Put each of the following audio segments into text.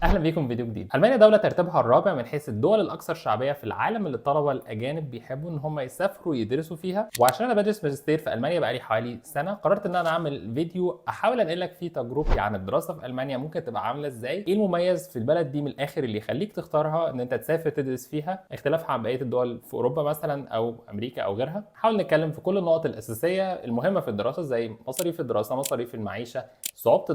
اهلا بيكم في فيديو جديد. المانيا دوله ترتيبها الرابع من حيث الدول الاكثر شعبيه في العالم اللي الطلبه الاجانب بيحبوا ان هم يسافروا يدرسوا فيها. وعشان انا بدرس ماجستير في المانيا بقالي حوالي سنه، قررت ان انا اعمل فيديو احاول انقل لك فيه تجربتي عن الدراسه في المانيا ممكن تبقى عامله ازاي، ايه المميز في البلد دي من الاخر اللي يخليك تختارها ان انت تسافر تدرس فيها، اختلافها عن بقيه الدول في اوروبا مثلا او امريكا او غيرها. نحاول نتكلم في كل النقط الاساسيه المهمه في الدراسه زي مصاريف الدراسه، مصاريف المعيشه، صعوبه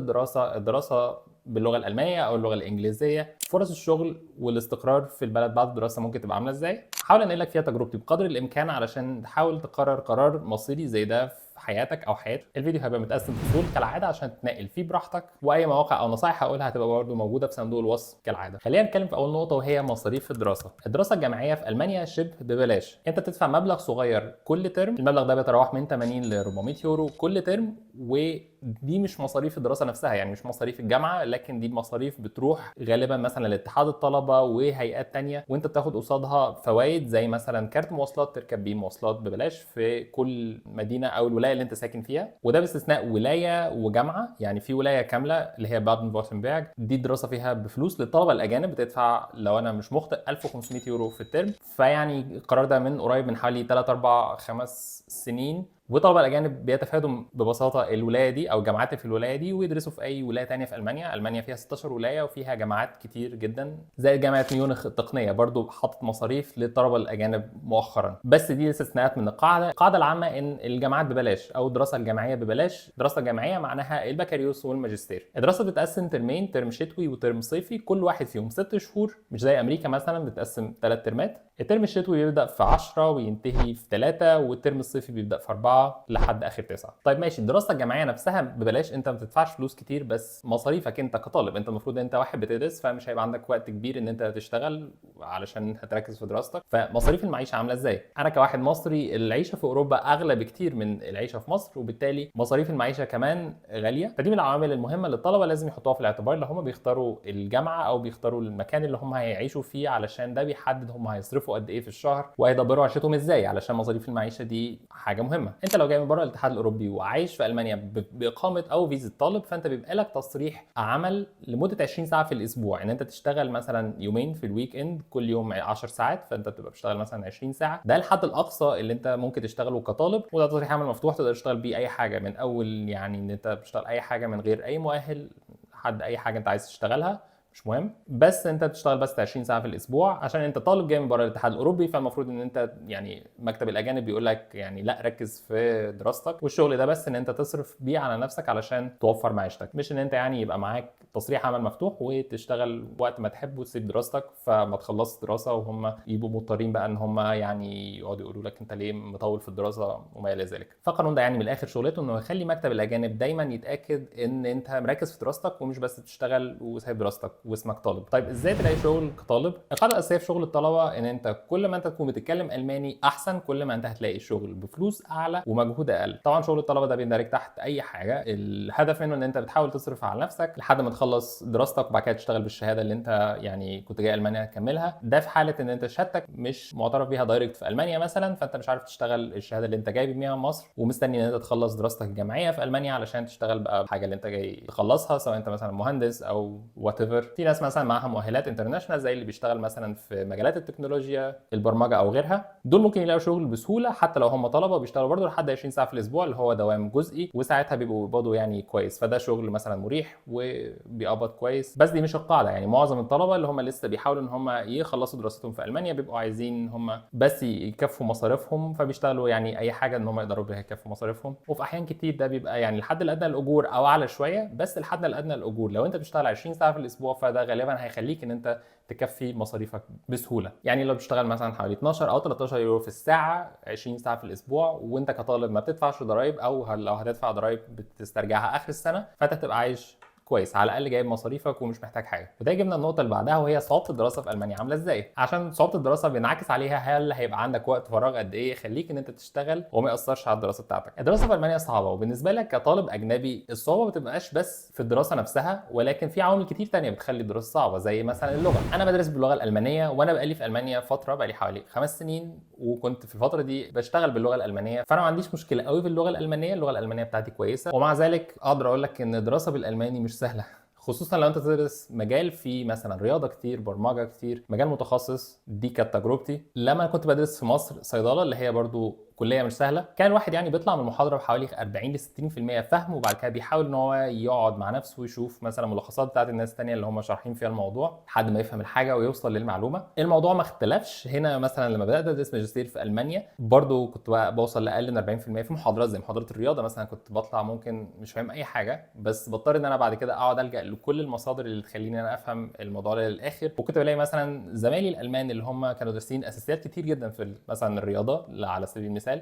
الدراسه باللغه الالمانيه او اللغه الانجليزيه، فرص الشغل والاستقرار في البلد بعد الدراسه ممكن تبقى عامله ازاي. هحاول انقل لك فيها تجربتي بقدر الامكان علشان تحاول تقرر قرار مصيري زي ده في حياتك او حياتك. الفيديو هيبقى متقسم فصول كالعاده عشان تنقل فيه براحتك، واي مواقع او نصائح هقولها هتبقى برضه موجوده في صندوق الوصف كالعاده. خلينا نتكلم في اول نقطه وهي مصاريف الدراسه. الدراسه الجامعيه في المانيا شبه ببلاش، انت بتدفع مبلغ صغير كل ترم، المبلغ ده بيتراوح من 80 ل 400 يورو كل ترم، ودي مش مصاريف الدراسه نفسها، يعني مش مصاريف الجامعه، لكن دي مصاريف بتروح غالبا مثلا لاتحاد الطلبه وهيئات تانية، وانت بتاخد قصادها فوائد زي مثلا كارت مواصلات تركب بيه مواصلات ببلاش في كل مدينه او الولايه اللي انت ساكن فيها، وده باستثناء ولايه وجامعه. يعني في ولايه كامله اللي هي بادن فورتنبرج دي الدراسه فيها بفلوس للطلبه الاجانب، بتدفع لو انا مش مخطئ 1500 يورو في الترم. فيعني القرار ده من قريب، من حوالي 3 4 5 سنين، وطلبه الاجانب بيتفادوا ببساطه الولايه دي او الجامعات اللي في الولايه دي ويدرسوا في اي ولايه ثانيه في المانيا. المانيا فيها 16 ولايه وفيها جامعات كتير جدا زي جامعه ميونخ التقنيه، برضو حاطط مصاريف للطلبه الاجانب مؤخرا. بس دي استثناءات من القاعده العامه ان الجامعات ببلاش او الدراسه الجامعيه ببلاش. الدراسه الجامعيه معناها البكالوريوس والماجستير. الدراسه بتتقسم ترمين، ترم شتوي وترم صيفي، كل واحد فيهم 6 شهور، مش زي امريكا مثلا بتقسم 3 ترمات. الترم الشتوي بيبدا في 10 وينتهي في 3، والترم الصيفي بيبدا في 4 لحد اخر 9. طيب ماشي، الدراسه الجامعيه نفسها ببلاش، انت ما بتدفعش فلوس كتير، بس مصاريفك انت كطالب، انت المفروض انت واحد بتدرس فمش هيبقى عندك وقت كبير ان انت تشتغل علشان هتركز في دراستك. فمصاريف المعيشه عامله ازاي؟ انا كواحد مصري العيشه في اوروبا اغلى بكتير من العيشه في مصر، وبالتالي مصاريف المعيشه كمان غاليه. فدي من العوامل المهمه اللي الطلبه لازم يحطوها في الاعتبار لو هم بيختاروا الجامعه او بيختاروا المكان اللي هم هيعيشوا فيه، علشان ده بيحدد هم هيصرفوا قد ايه في الشهر وهيدبروا عيشتهم ازاي، علشان مصاريف المعيشه دي حاجه مهمه. انت لو جاي من بره الاتحاد الاوروبي وعايش في المانيا باقامه او فيزا طالب، فانت بيبقى لك تصريح عمل لمده 20 ساعه في الاسبوع، ان انت تشتغل مثلا يومين في الويك اند، كل يوم 10 ساعات، فانت بتبقى بتشتغل مثلا 20 ساعه. ده الحد الاقصى اللي انت ممكن تشتغله كطالب، وده تصريح عمل مفتوح تقدر تشتغل بيه اي حاجه، من اول يعني ان انت بتشتغل اي حاجه من غير اي مؤهل لحد اي حاجه انت عايز تشتغلها، مش مهم. بس انت بتشتغل بس 20 ساعه في الاسبوع عشان انت طالب جاي من بره الاتحاد الاوروبي، فالمفروض ان انت يعني مكتب الاجانب بيقول لك يعني لا ركز في دراستك، والشغل ده بس ان انت تصرف بيه على نفسك علشان توفر معيشتك، مش ان انت يعني يبقى معاك تصريح عمل مفتوح وتشتغل وقت ما تحب وتسيب دراستك فما تخلصش دراسه وهم يبقوا مضطرين بقى ان هم يعني يقعدوا يقولوا لك انت ليه مطول في الدراسه وما الى ذلك. فالقانون ده يعني من الاخر شغلته انه يخلي مكتب الاجانب دايما يتاكد ان انت مركز في دراستك ومش بس بتشتغل وسايب دراستك واسمك طالب. طيب ازاي تلاقي شغل كطالب؟ القاعده الاساسيه في شغل الطلبه ان انت كل ما انت تكون بتتكلم الماني احسن، كل ما انت هتلاقي شغل بفلوس اعلى ومجهود اقل. طبعا شغل الطلبه ده بيندرج تحت اي حاجه، الهدف منه ان انت بتحاول تصرف على نفسك لحد ما تخلص دراستك وبعد كده تشتغل بالشهاده اللي انت يعني كنت جاي المانيا تكملها. ده في حاله ان انت شهادتك مش معترف بيها دايركت في المانيا مثلا، فانت مش عارف تشتغل الشهاده اللي انت جايب بيها من مصر، ومستني ان انت تخلص دراستك الجامعيه في المانيا علشان تشتغل بقى الحاجه اللي انت جاي تخلصها، سواء انت مثلا مهندس او وات ايفر. في ناس مثلا معاها مؤهلات انترناشونال زي اللي بيشتغل مثلا في مجالات التكنولوجيا، البرمجه او غيرها، دول ممكن يلاقوا شغل بسهوله حتى لو هم طلبه، بيشتغلوا برضه لحد 20 ساعه في الاسبوع اللي هو دوام جزئي، وساعتها بيبقوا برضه يعني كويس. فده شغل مثلا مريح وبيقبض كويس. بس دي مش القاعده، يعني معظم الطلبه اللي هم لسه بيحاولوا ان هم يخلصوا دراستهم في المانيا بيبقوا عايزين هم بس يكفوا مصاريفهم، فبيشتغلوا يعني اي حاجه ان هم يقدروا بيها يكفوا مصاريفهم. وفي احيان كتير ده بيبقى يعني الحد الادنى للاجور او اعلى شويه، بس الحد الادنى للاجور لو انت بتشتغل 20 ساعه في الاسبوع فده غالبا هيخليك ان انت تكفي مصاريفك بسهوله. يعني لو بتشتغل مثلا حوالي 12 او 13 يورو في الساعه 20 ساعه في الاسبوع، وانت كطالب ما بتدفعش ضرائب، او لو هتدفع ضرائب بتسترجعها اخر السنه، فانت هتبقى عايش كويس، على الاقل جايب مصاريفك ومش محتاج حاجه. وده يجيبنا النقطه اللي بعدها وهي صعوبه الدراسه في المانيا عامله ازاي. عشان صعوبه الدراسه بينعكس عليها هل هيبقى عندك وقت فراغ قد ايه يخليك ان انت تشتغل وما ياثرش على الدراسه بتاعتك. الدراسه في المانيا صعبه، وبالنسبه لك كطالب اجنبي الصعوبه ما بتبقاش بس في الدراسه نفسها، ولكن في عوامل كتير تانية بتخلي الدراسه صعبه، زي مثلا اللغه. انا بدرس باللغه الالمانيه، وانا بقالي في المانيا فتره، بقالي حوالي 5 سنين، وكنت في الفتره دي بشتغل باللغه الالمانيه، فانا ما عنديش مشكله قوي في اللغه الالمانيه. اللغه الالمانيه بتاعتي كويسه، ومع ذلك اقدر اقول لك ان الدراسه بالالماني مش سهله خصوصا لو انت تدرس مجال فيه مثلا رياضه كتير، برمجه كتير، مجال متخصص. دي كانت تجربتي لما كنت بدرس في مصر صيدله، اللي هي برضو كليه مش سهله. كان الواحد يعني بيطلع من المحاضره بحوالي 40 ل 60% فهم، وبعد كده بيحاول ان هو يقعد مع نفسه ويشوف مثلا ملخصات بتاعت الناس الثانيه اللي هم شارحين فيها الموضوع لحد ما يفهم الحاجه ويوصل للمعلومه. الموضوع ما اختلفش هنا. مثلا لما بدات ادرس ماجستير في المانيا برضو كنت بوصل لاقل من 40% في محاضرات زي محاضره الرياضه مثلا. كنت بطلع ممكن مش فاهم اي حاجه، بس بضطر ان انا بعد كده اقعد الجا لكل المصادر اللي تخليني انا افهم الموضوع للاخر. وكنت بلاقي مثلا زمايلي الالمان اللي هم كانوا دارسين اساسيات كتير جدا في مثلا الرياضه على سبيل المثال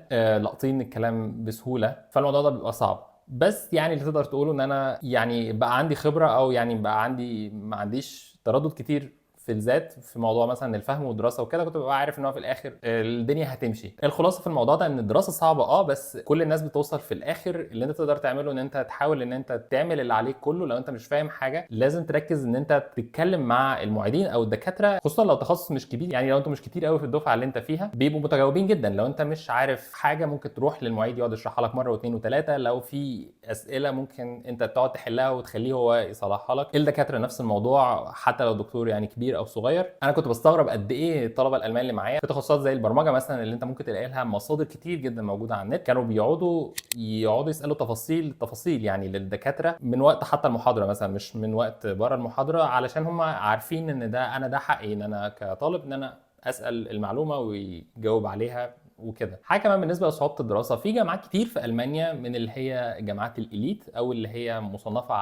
لاقطين الكلام بسهوله، فالموضوع ده بيبقى صعب. بس يعني اللي تقدر تقوله ان انا يعني بقى عندي خبره، او يعني بقى عندي ما عنديش تردد كتير في الذات في موضوع مثلا الفهم والدراسه وكده. كنت ببقى عارف ان هو في الاخر الدنيا هتمشي. الخلاصه في الموضوع ده ان الدراسه صعبه بس كل الناس بتوصل في الاخر. اللي انت تقدر تعمله ان انت تحاول ان انت تعمل اللي عليك كله. لو انت مش فاهم حاجه لازم تركز ان انت تتكلم مع المعيدين او الدكاتره، خصوصا لو تخصص مش كبير. يعني لو انتوا مش كتير قوي في الدفعه اللي انت فيها بيبقوا متجاوبين جدا. لو انت مش عارف حاجه ممكن تروح للمعيد يقعد يشرحها لك مره واثنين وثلاثه. لو في اسئله ممكن انت تقعد تحلها وتخليه هو يصلحها لك. الدكاتره نفس الموضوع، حتى لو الدكتور يعني كبير او صغير. انا كنت بستغرب قد ايه الطلبه الالمان اللي معايا في تخصصات زي البرمجه مثلا، اللي انت ممكن تلاقي لها مصادر كتير جدا موجوده على النت، كانوا يقعدوا يسالوا تفاصيل يعني للدكاتره من وقت حتى المحاضره مثلا، مش من وقت بره المحاضره، علشان هم عارفين ان ده حقي ان انا كطالب ان انا اسال المعلومه ويجاوب عليها وكده. حاجه كمان بالنسبه لصعوبه الدراسه، في جامعات كتير في المانيا من اللي هي جامعات الاليت او اللي هي مصنفه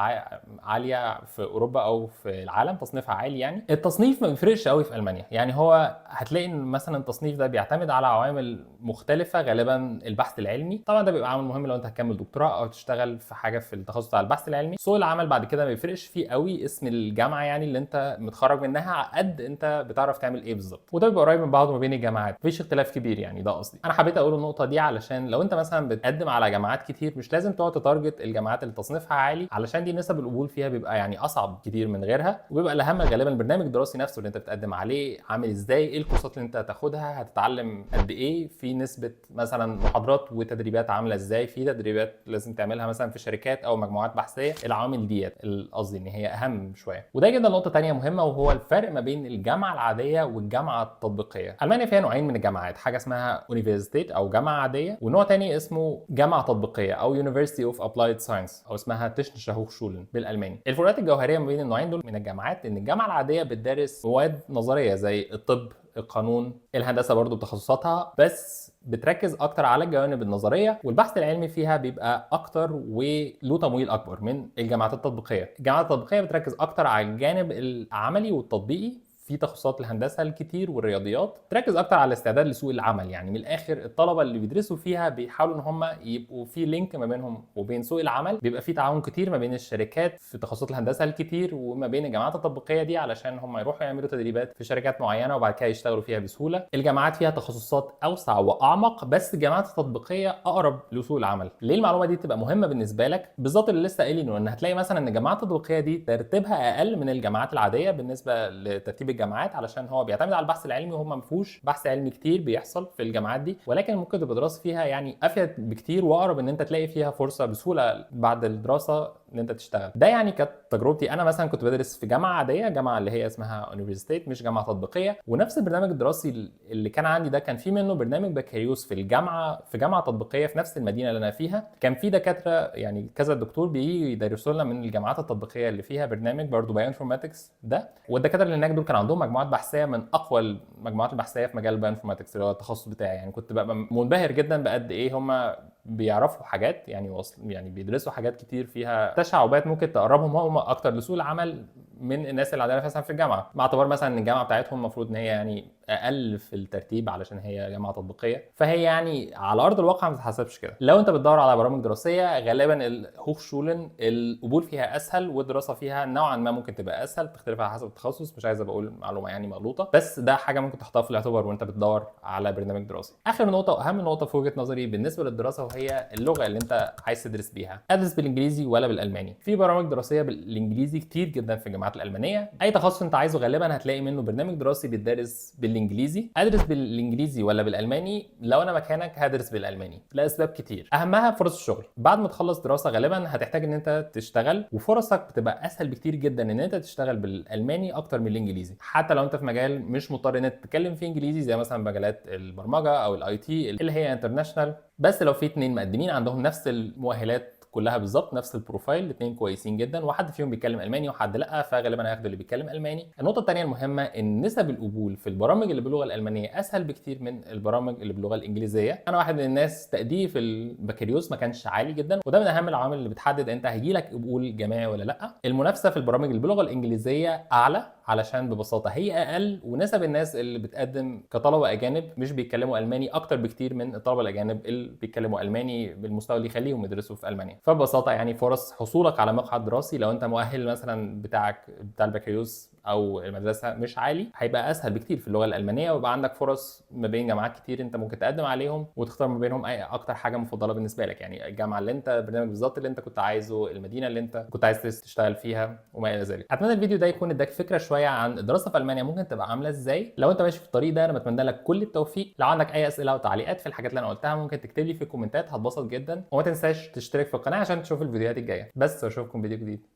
عاليه في اوروبا او في العالم، تصنيفها عالي. يعني التصنيف ما بيفرقش قوي في المانيا. يعني هو هتلاقي ان مثلا التصنيف ده بيعتمد على عوامل مختلفه، غالبا البحث العلمي طبعا ده بيبقى عامل مهم لو انت هتكمل دكتوراه او تشتغل في حاجه في التخصص بتاع البحث العلمي. سوق العمل بعد كده ما بيفرقش فيه قوي اسم الجامعه يعني اللي انت متخرج منها، قد انت بتعرف تعمل ايه بالظبط. وده بيبقى قريب من بعضه ما بين الجامعات، مفيش اختلاف كبير يعني. ده قصدي. انا حبيت اقول النقطه دي علشان لو انت مثلا بتقدم على جامعات كتير مش لازم تقعد تتارجت الجامعات اللي تصنيفها عالي، علشان دي نسب القبول فيها بيبقى يعني اصعب كتير من غيرها. وبيبقى الاهم غالبا البرنامج الدراسي نفسه اللي انت بتقدم عليه عامل ازاي، ايه الكورسات اللي انت هتاخدها، هتتعلم قد ايه، في نسبه مثلا محاضرات وتدريبات عامله ازاي، في تدريبات لازم تعملها مثلا في شركات او مجموعات بحثيه. العوامل ديت قصدي ان هي اهم شويه. وده جدا نقطه ثانيه مهمه، وهو الفرق ما بين الجامعه العاديه والجامعه التطبيقيه. المانيا فيها نوعين من الجامعات، حاجه اسمها يونيفرسيتيت او جامعه عاديه، ونوع تاني اسمه جامعه تطبيقيه او University of Applied Science او اسمها Technische Hochschulen بالالماني. الفروقات الجوهريه ما بين النوعين دول من الجامعات ان الجامعه العاديه بتدرس مواد نظريه زي الطب، القانون، الهندسه برضو بتخصصاتها، بس بتركز اكتر على الجوانب النظريه، والبحث العلمي فيها بيبقى اكتر وله تمويل اكبر من الجامعات التطبيقيه. الجامعات التطبيقيه بتركز اكتر على الجانب العملي والتطبيقي في تخصصات الهندسه الكتير والرياضيات، تركز اكتر على الاستعداد لسوق العمل. يعني من الاخر الطلبه اللي بيدرسوا فيها بيحاولوا ان هم يبقوا في لينك ما بينهم وبين سوق العمل، بيبقى في تعاون كتير ما بين الشركات في تخصصات الهندسه الكتير وما بين الجامعات التطبيقيه دي، علشان هم يروحوا يعملوا تدريبات في شركات معينه وبعد كده يشتغلوا فيها بسهوله. الجامعات فيها تخصصات اوسع واعمق، بس الجامعات التطبيقيه اقرب لسوق العمل. ليه المعلومه دي تبقى مهمه بالنسبه لك؟ بالظبط اللي لسه قايلينه، ان هتلاقي مثلا ان الجامعات التطبيقيه دي ترتيبها اقل من الجامعات العاديه بالنسبه لترتيب الجامعات، علشان هو بيعتمد على البحث العلمي، وهم ما فيهوش بحث علمي كتير بيحصل في الجامعات دي، ولكن ممكن تبقى دراسه فيها يعني افيد بكتير واقرب ان انت تلاقي فيها فرصه بسهوله بعد الدراسه ان انت تشتغل. ده يعني كانت تجربتي. انا مثلا كنت بدرس في جامعه عاديه، جامعه اللي هي اسمها يونيفرسيتيت مش جامعه تطبيقيه، ونفس البرنامج الدراسي اللي كان عندي ده كان في منه برنامج بكالوريوس في الجامعه، في جامعه تطبيقيه في نفس المدينه اللي انا فيها. كان في دكاتره يعني كذا دكتور بيجي يدرسوا لنا من الجامعات التطبيقيه اللي فيها برنامج برضه بايوانفورماتكس ده. والدكاتره اللي هناك دول كان عندهم مجموعات بحثيه من اقوى المجموعات البحثيه في مجال البايوانفورماتكس اللي هو التخصص بتاعي. يعني كنت ببقى منبهر جدا بقد ايه هم بيعرفوا حاجات، يعني بيدرسوا حاجات كتير فيها تشعبات ممكن تقربهم هم اكتر لسوق العمل من الناس اللي عندنا مثلا في الجامعه، مع اعتبار مثلا ان الجامعه بتاعتهم المفروض ان هي يعني اقل في الترتيب علشان هي جامعه تطبيقيه. فهي يعني على ارض الواقع ما تتحسبش كده. لو انت بتدور على برامج دراسيه غالبا الهوخ شولن القبول فيها اسهل، والدراسه فيها نوعا ما ممكن تبقى اسهل، تختلف على حسب التخصص. مش عايز بقول معلومه يعني مغلوطه، بس ده حاجه ممكن تحطها في الاعتبار وانت بتدور على برنامج دراسي. اخر نقطه واهم نقطه في وجهه نظري بالنسبه للدراسه، وهي اللغه اللي انت عايز تدرس بيها. ادرس بالانجليزي ولا بالالماني؟ في برامج دراسيه بالانجليزي كتير جدا في الجامعات الالمانيه. اي تخصص انت عايزه غالبا هتلاقي منه برنامج دراسي بيدرس بالانجليزي بالانجليزي، ادرس بالانجليزي ولا بالالماني؟ لو انا مكانك هدرس بالالماني لاسباب كتير، اهمها فرص الشغل. بعد ما تخلص دراسه غالبا هتحتاج ان انت تشتغل، وفرصك بتبقى اسهل بكتير جدا ان انت تشتغل بالالماني اكتر من الانجليزي، حتى لو انت في مجال مش مضطر ان انت تتكلم فيه انجليزي زي مثلا مجالات البرمجه او الاي تي اللي هي انترناشونال. بس لو في اتنين مقدمين عندهم نفس المؤهلات كلها بالظبط، نفس البروفايل، الاثنين كويسين جدا، وحد فيهم بيتكلم الماني وحد لا، فغالبا هياخدوا اللي بيتكلم الماني. النقطه الثانيه المهمه ان نسب القبول في البرامج اللي باللغه الالمانيه اسهل بكتير من البرامج اللي باللغه الانجليزيه. انا واحد من الناس تقديري في البكالوريوس ما كانش عالي جدا، وده من اهم العوامل اللي بتحدد انت هيجي لك قبول جامعي ولا لا. المنافسه في البرامج اللي باللغه الانجليزيه اعلى علشان ببساطه هي اقل، ونسب الناس اللي بتقدم كطلبه اجانب مش بيتكلموا الماني اكتر بكتير من الطلبه الاجانب اللي بيتكلموا الماني بالمستوى اللي يخليهم يدرسوا في المانيا. فببساطه يعني فرص حصولك على مقعد دراسي لو انت مؤهل مثلا بتاع البكالوريوس او المدرسه مش عالي، هيبقى اسهل بكتير في اللغه الالمانيه، ويبقى عندك فرص ما بين جامعات كتير انت ممكن تقدم عليهم وتختار ما بينهم اي اكتر حاجه مفضله بالنسبه لك، يعني الجامعه اللي انت، البرنامج بالظبط اللي انت كنت عايزه، المدينه اللي انت كنت عايز تشتغل فيها وما الى ذلك. اتمنى الفيديو ده يكون اداك فكره شويه عن الدراسه في المانيا ممكن تبقى عامله ازاي. لو انت ماشي في الطريق ده انا بتمنى لك كل التوفيق. لو عندك اي اسئله او تعليقات في الحاجات اللي انا قلتها ممكن تكتب لي في الكومنتات، هتبسط جدا. وما تنساش تشترك في القناه عشان تشوف الفيديوهات الجايه. بس واشوفكم فيديو جديد.